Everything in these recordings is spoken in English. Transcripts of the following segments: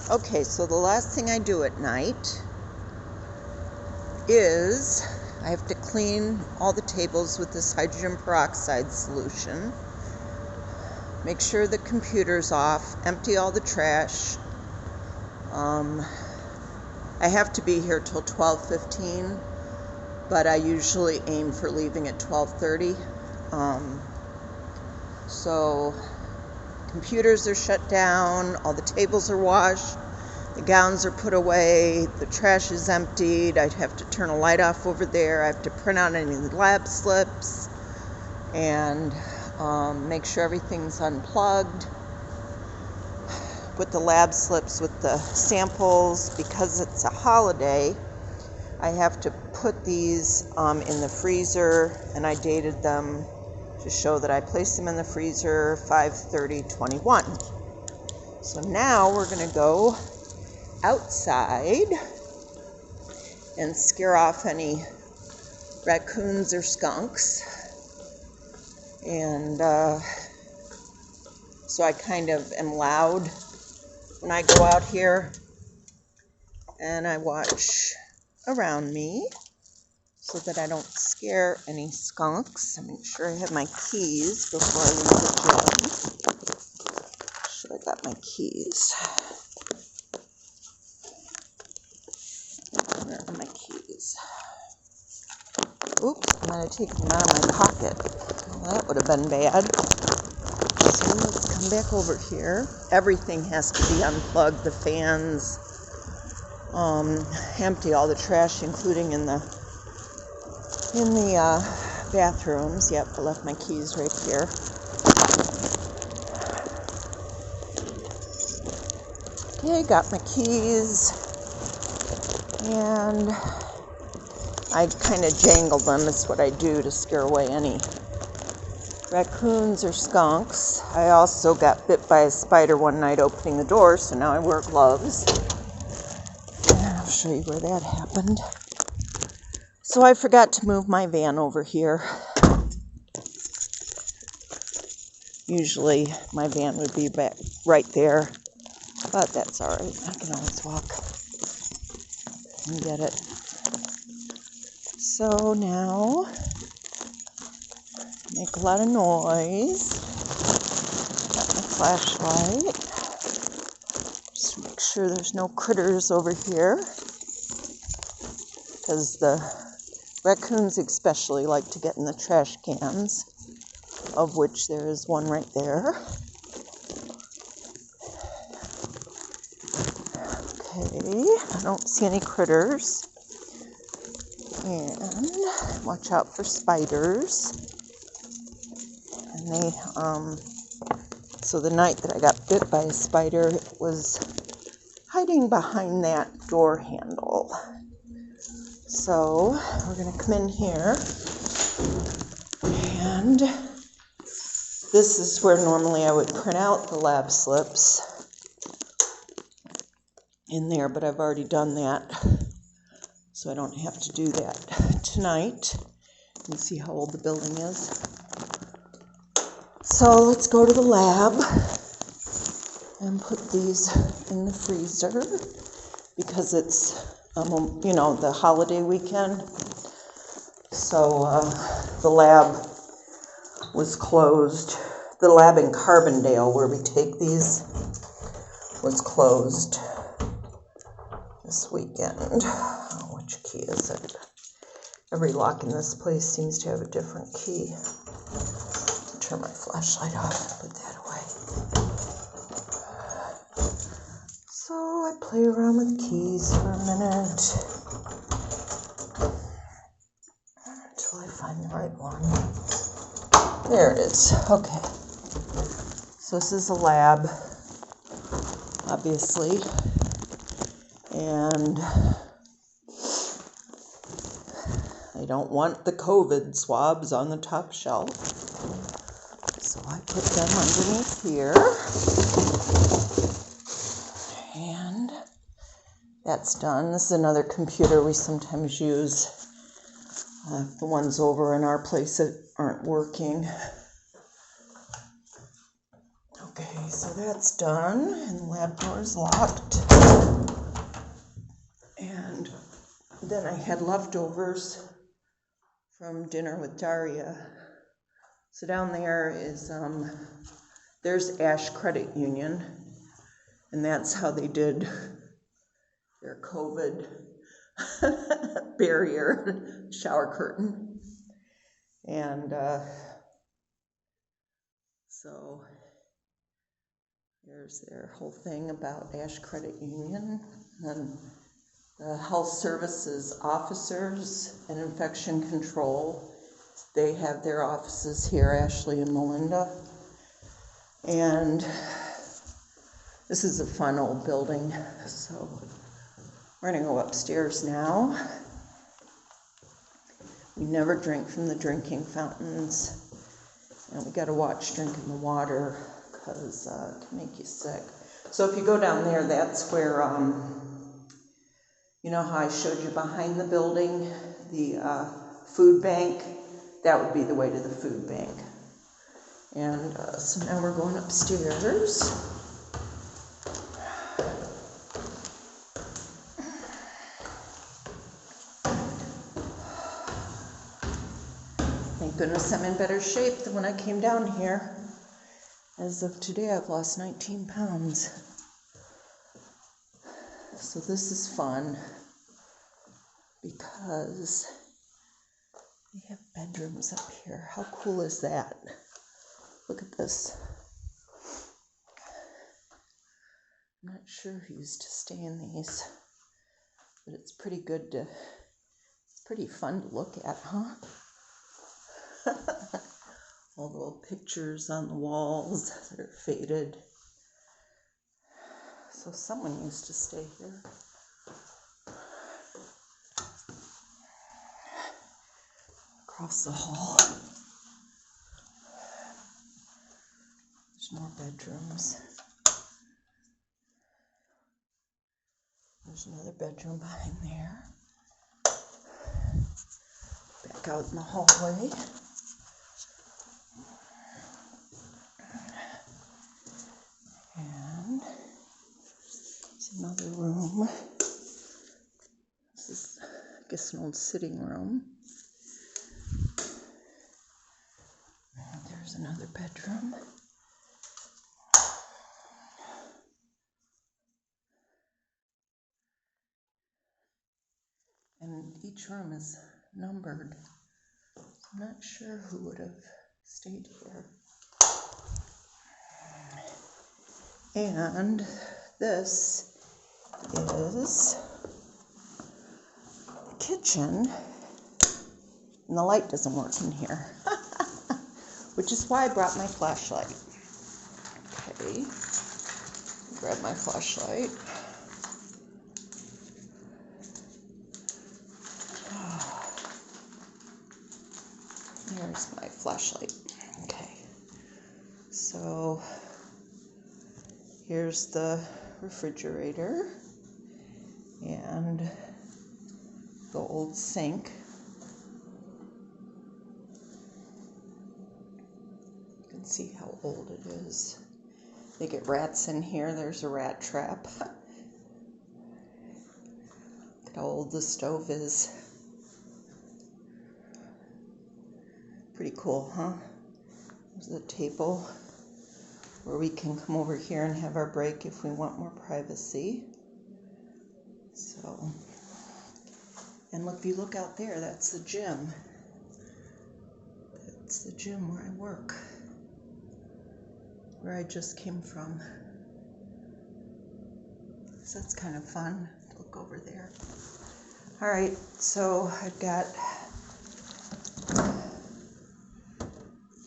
Okay, so the last thing I do at night is I have to clean all the tables with this hydrogen peroxide solution, make sure the computer's off, empty all the trash. I have to be here till 12:15, but I usually aim for leaving at 12:30. So computers are shut down, all the tables are washed, the gowns are put away, the trash is emptied. I'd have to turn a light off over there. I have to print out any lab slips and make sure everything's unplugged. With the lab slips with the samples, because it's a holiday, I have to put these in the freezer, and I dated them to show that I placed them in the freezer 5/30/21. So now we're going to go outside and scare off any raccoons or skunks. And so I kind of am loud when I go out here, and I watch around me so that I don't scare any skunks. I make sure I have my keys before I leave the gym. Make sure I got my keys. Where are my keys? Oops, I might have taken them out of my pocket. Well, that would have been bad. So let's come back over here. Everything has to be unplugged. The fans, empty all the trash, including in the bathrooms. Yep, I left my keys right here. Okay, got my keys, and I kind of jangle them. It's what I do to scare away any raccoons or skunks. I also got bit by a spider one night opening the door, so now I wear gloves. And I'll show you where that happened. So I forgot to move my van over here. Usually my van would be back right there, but that's all right. I can always walk and get it. So now, make a lot of noise. Got my flashlight. Just make sure there's no critters over here, because the raccoons especially like to get in the trash cans, of which there is one right there. Okay, I don't see any critters. And watch out for spiders. And they, so the night that I got bit by a spider, it was hiding behind that door handle. So we're going to come in here, and this is where normally I would print out the lab slips in there, but I've already done that, so I don't have to do that tonight. You can see how old the building is. So let's go to the lab and put these in the freezer, because it's the holiday weekend. So the lab was closed. The lab in Carbondale, where we take these, was closed this weekend. Oh, which key is it? Every lock in this place seems to have a different key. Turn my flashlight off, put that away. So I play around with keys for a minute until I find the right one. There it is. Okay. So this is a lab, obviously, and I don't want the COVID swabs on the top shelf, so I put them underneath here, and that's done. This is another computer we sometimes use. The ones over in our place that aren't working. Okay, so that's done, and the lab door is locked. And then I had leftovers from dinner with Daria. So down there is, there's Ash Credit Union, and that's how they did their COVID barrier shower curtain. And so here's their whole thing about Ash Credit Union. And the health services officers and infection control, they have their offices here, Ashley and Melinda. And this is a fun old building, so we're gonna go upstairs now. We never drink from the drinking fountains, and we gotta watch drinking the water because it can make you sick. So if you go down there, that's where, you know how I showed you behind the building, the food bank? That would be the way to the food bank. And so now we're going upstairs. Thank goodness I'm in better shape than when I came down here. As of today, I've lost 19 pounds. So this is fun because we have bedrooms up here. How cool is that? Look at this. I'm not sure who used to stay in these, but it's pretty good to, it's pretty fun to look at, huh? All the little pictures on the walls that are faded. So someone used to stay here. Across the hall. There's more bedrooms. There's another bedroom behind there. Back out in the hallway. And there's another room. This is, I guess, an old sitting room. And there's another bedroom. And each room is numbered. I'm not sure who would have stayed here. And this is the kitchen. And the light doesn't work in here. Which is why I brought my flashlight. Okay. Grab my flashlight. Here's my flashlight. Okay. So here's the refrigerator and the old sink. You can see how old it is. They get rats in here. There's a rat trap. Look at how old the stove is. Pretty cool, huh? There's the table where we can come over here and have our break if we want more privacy. So, and look, if you look out there, that's the gym. That's the gym where I work, where I just came from. So that's kind of fun to look over there. All right, so I've got,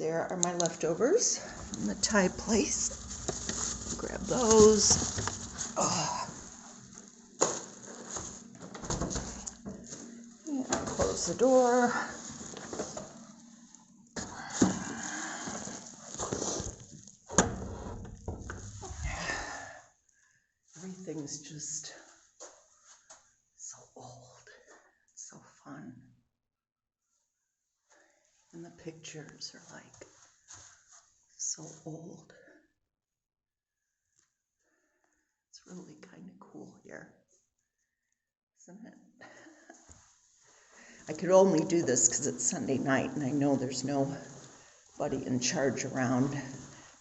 there are my leftovers from the Thai place. Grab those. Oh. And close the door. Everything's just so old. It's so fun. And the pictures are like so old. really kind of cool here, isn't it? I could only do this because it's Sunday night and I know there's nobody in charge around.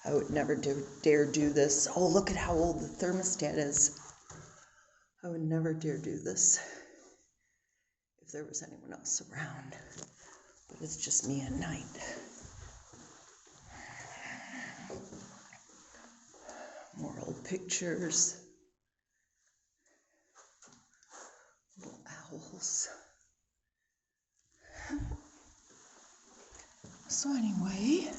I would never dare do this. Oh, look at how old the thermostat is. I would never dare do this if there was anyone else around. But it's just me at night. More old pictures. Little owls. So anyway,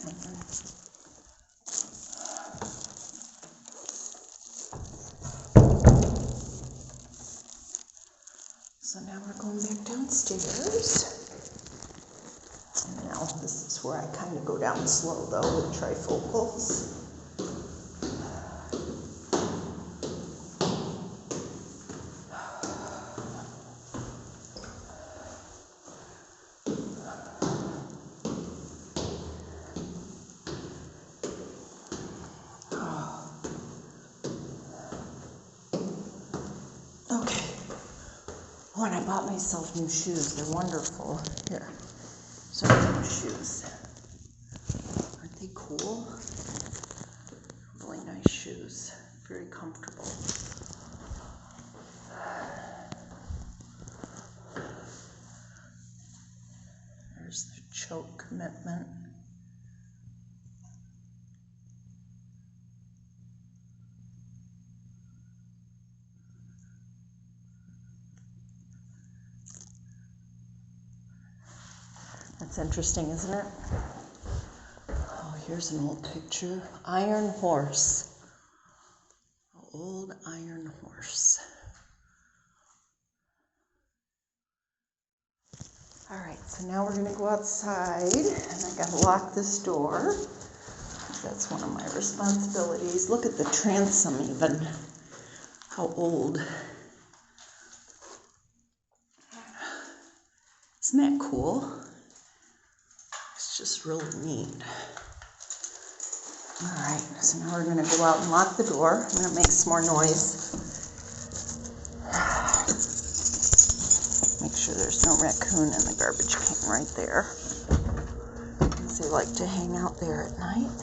so now we're going back downstairs. And now this is where I kind of go down slow though with trifocals. Okay. Oh, and I bought myself new shoes. They're wonderful. Here. Some new shoes. Aren't they cool? Really nice shoes. Very comfortable. There's the Choate commitment. That's interesting, isn't it? Oh, here's an old picture. Iron horse. An old iron horse. All right, so now we're gonna go outside, and I gotta lock this door. That's one of my responsibilities. Look at the transom even. How old. Isn't that cool? It's just really neat. All right, so now we're gonna go out and lock the door. I'm gonna make some more noise. Make sure there's no raccoon in the garbage can right there. They like to hang out there at night.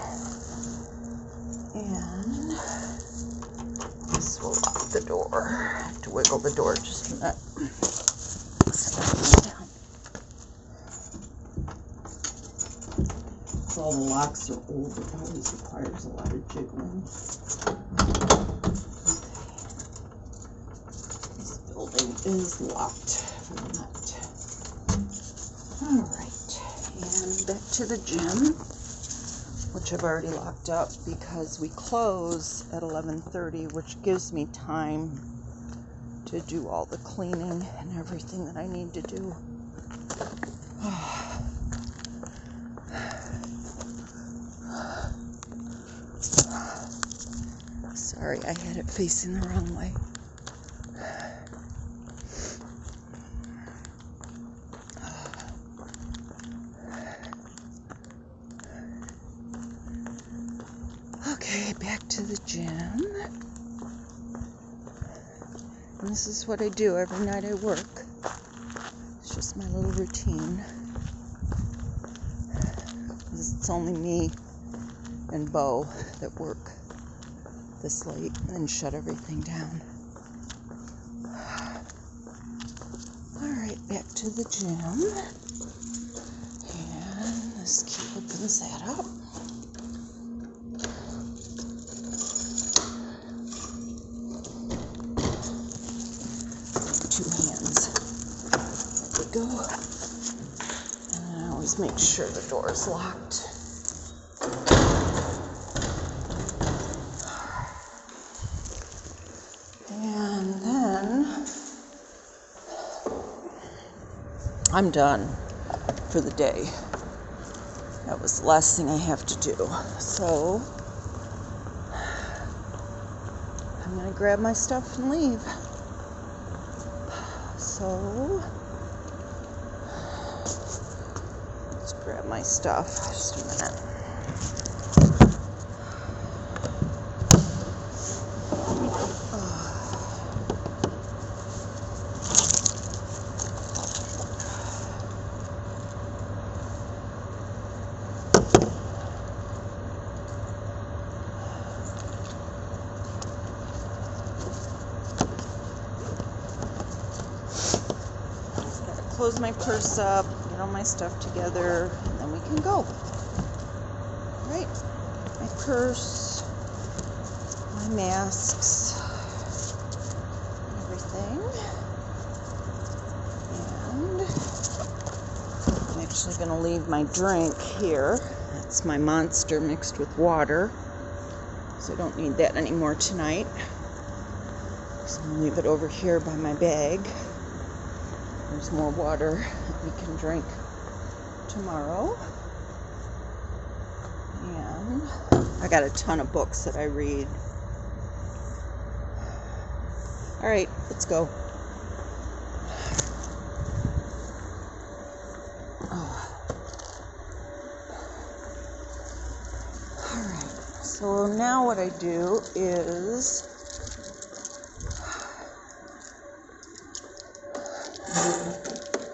And this will lock the door. I have to wiggle the door just a minute. All the locks are old, it always requires a lot of jiggling. Okay. This building is locked for the night. Alright, and back to the gym, which I've already locked up because we close at 11:30, which gives me time to do all the cleaning and everything that I need to do. Sorry, I had it facing the wrong way. Okay, back to the gym. And this is what I do every night I work. It's just my little routine. It's only me and Bo that work this late and then shut everything down. Alright, back to the gym. And this key opens that up. Two hands. There we go. And I always make sure the door is locked. And then I'm done for the day. That was the last thing I have to do. So I'm gonna grab my stuff and leave. So let's grab my stuff. Just a minute. close my purse up, get all my stuff together, and then we can go. Right? My purse, my masks, everything. And I'm actually going to leave my drink here. That's my Monster mixed with water. So I don't need that anymore tonight. So I'm going to leave it over here by my bag. There's more water that we can drink tomorrow. And I got a ton of books that I read. All right, let's go. All right, so now what I do is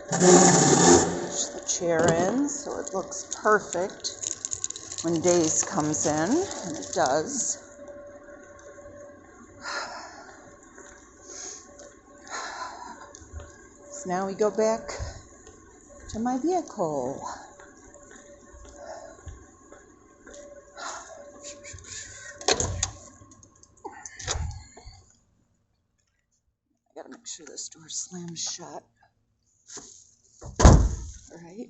push the chair in so it looks perfect when Days comes in, and it does. So now we go back to my vehicle. I gotta make sure this door slams shut. All right.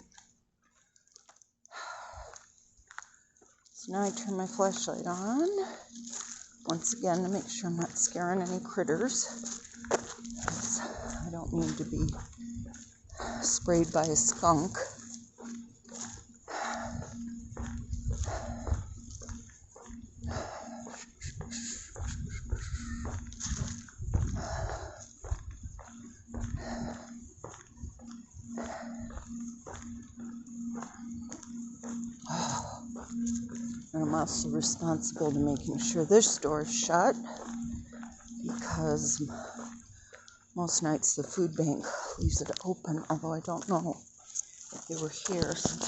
So now I turn my flashlight on, once again to make sure I'm not scaring any critters. I don't need to be sprayed by a skunk. And I'm also responsible to making sure this door is shut, because most nights the food bank leaves it open, although I don't know if they were here since